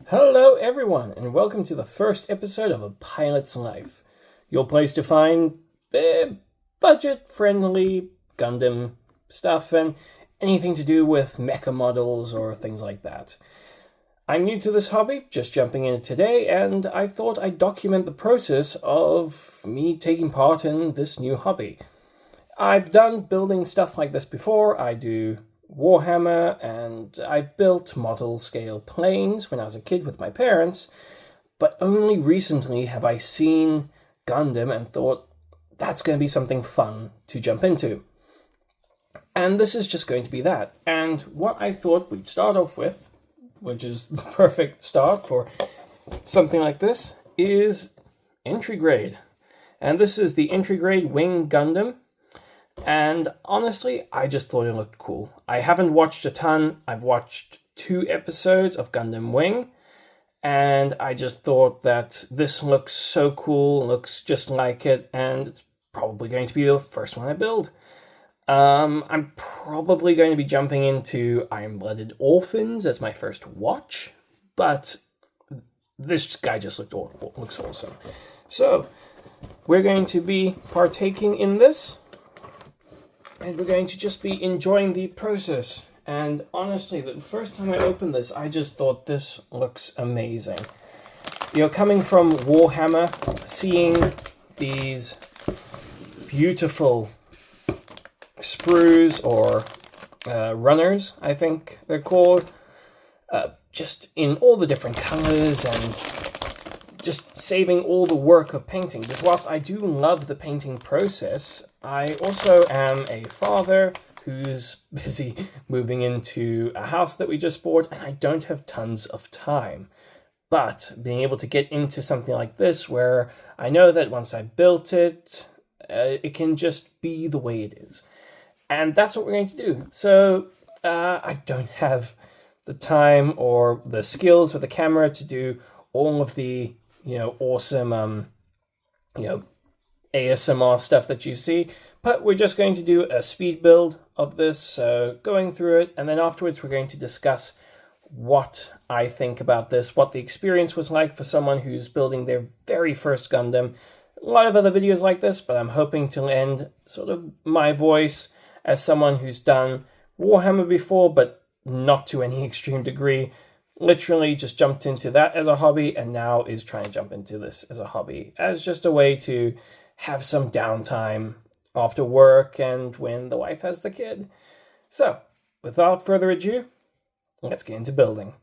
Hello everyone, and welcome to the first episode of A Pilot's Life, your place to find budget-friendly Gundam stuff and anything to do with mecha models or things like that. I'm new to this hobby, just jumping in today, and I thought I'd document the process of me taking part in this new hobby. I've done building stuff like this before. I do Warhammer, and I've built model scale planes when I was a kid with my parents, but only recently have I seen Gundam and thought that's going to be something fun to jump into. And this is just going to be that. And what I thought we'd start off with, which is the perfect start for something like this, is entry grade. And this is the entry grade Wing Gundam. And honestly, I just thought it looked cool. I haven't watched a ton. I've watched 2 episodes of Gundam Wing, and I just thought that this looks so cool, looks just like it, and it's probably going to be the first one I build. I'm probably going to be jumping into Iron-Blooded Orphans as my first watch, but this guy just looks awesome. So, we're going to be partaking in this. And we're going to just be enjoying the process. And honestly, the first time I opened this, I just thought this looks amazing. Coming from Warhammer, seeing these beautiful sprues or runners, I think they're called, just in all the different colors and just saving all the work of painting. Because whilst I do love the painting process, I also am a father who's busy moving into a house that we just bought, and I don't have tons of time. But being able to get into something like this, where I know that once I built it, it can just be the way it is. And that's what we're going to do. So I don't have the time or the skills with the camera to do all of the awesome ASMR stuff that you see, but we're just going to do a speed build of this, so going through it, and then afterwards we're going to discuss what I think about this, what the experience was like for someone who's building their very first Gundam. A lot of other videos like this, but I'm hoping to lend sort of my voice as someone who's done Warhammer before, but not to any extreme degree. Literally just jumped into that as a hobby, and now is trying to jump into this as a hobby, as just a way to have some downtime after work and when the wife has the kid. So, without further ado, let's get into building.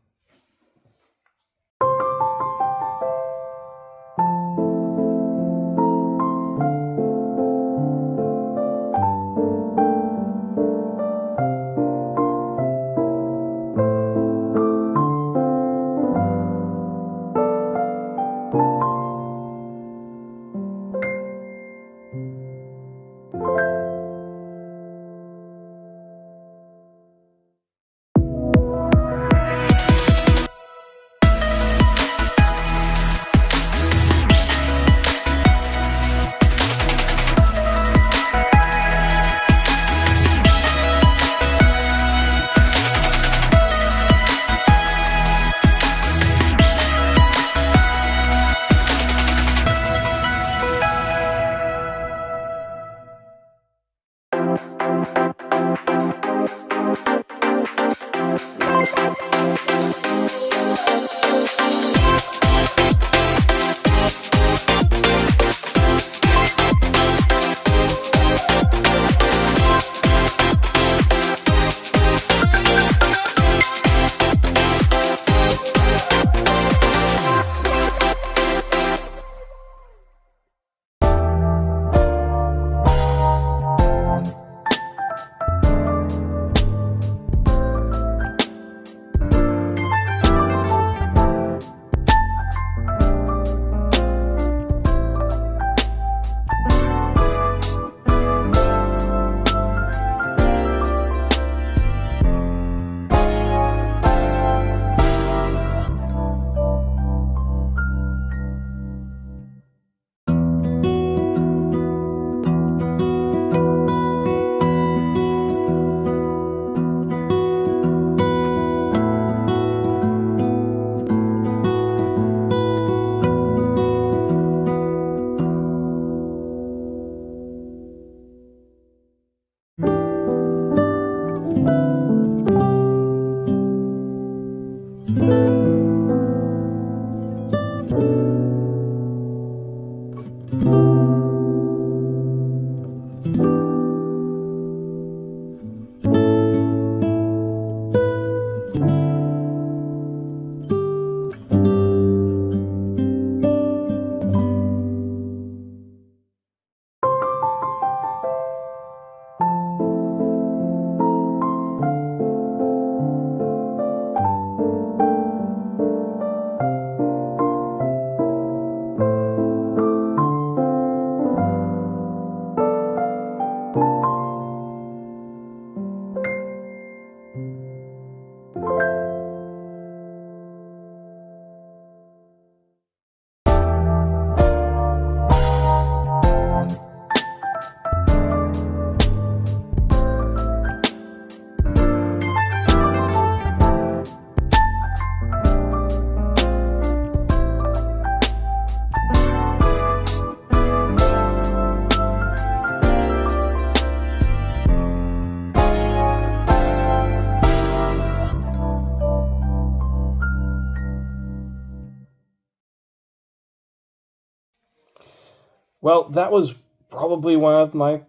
Well, that was probably one of my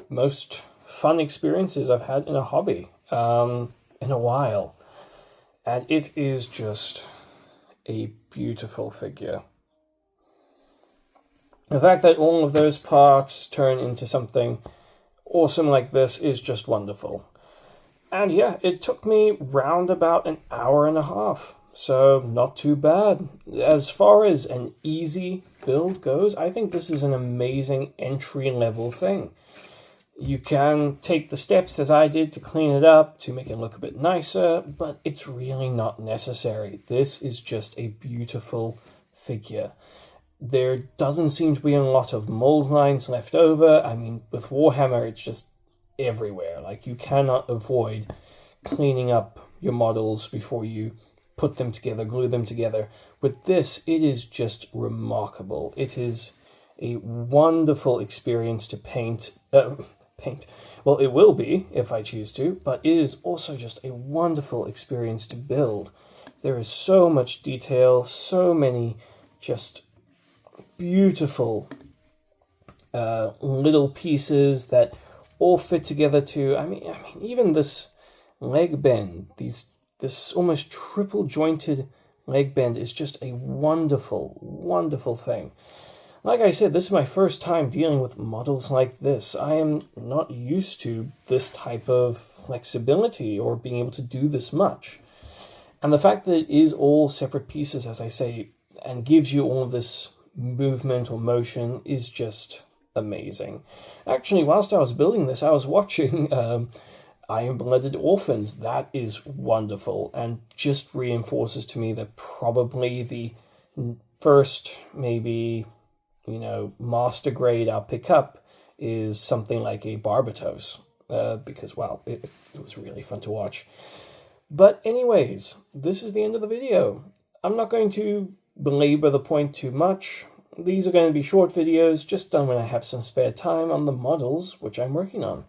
most fun experiences I've had in a hobby in a while. And it is just a beautiful figure. The fact that all of those parts turn into something awesome like this is just wonderful. And yeah, it took me round about an hour and a half. So not too bad. As far as an easy build goes, I think this is an amazing entry-level thing. You can take the steps as I did to clean it up, to make it look a bit nicer, but it's really not necessary. This is just a beautiful figure. There doesn't seem to be a lot of mold lines left over. I mean, with Warhammer, it's just everywhere. Like, you cannot avoid cleaning up your models before you put them together, glue them together. With this, it is just remarkable. It is a wonderful experience to paint. Well, it will be if I choose to, but it is also just a wonderful experience to build. There is so much detail, so many just beautiful little pieces that all fit together too. I mean, even this leg bend, this almost triple jointed leg bend is just a wonderful, wonderful thing. Like I said, this is my first time dealing with models like this. I am not used to this type of flexibility or being able to do this much. And the fact that it is all separate pieces, as I say, and gives you all of this movement or motion is just amazing. Actually, whilst I was building this, I was watching Iron-Blooded Orphans. That is wonderful and just reinforces to me that probably the first, maybe, master grade I'll pick up is something like a Barbatos, because, well, it was really fun to watch. But anyways, this is the end of the video. I'm not going to belabor the point too much. These are going to be short videos, just done when I have some spare time on the models, which I'm working on.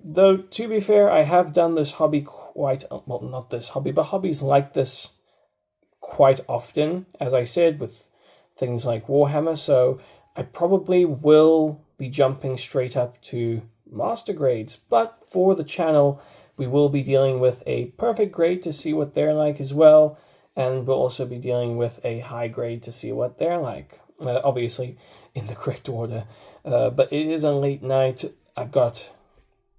Though, to be fair, I have done this hobby quite, well, not this hobby, but hobbies like this quite often, as I said, with things like Warhammer, so I probably will be jumping straight up to master grades, but for the channel, we will be dealing with a perfect grade to see what they're like as well, and we'll also be dealing with a high grade to see what they're like, obviously in the correct order. But it is a late night. I've got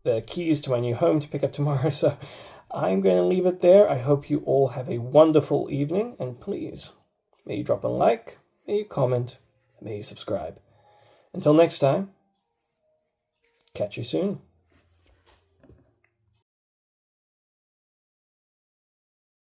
the keys to my new home to pick up tomorrow, so I'm going to leave it there. I hope you all have a wonderful evening, and please, may you drop a like, may you comment, may you subscribe. Until next time, catch you soon.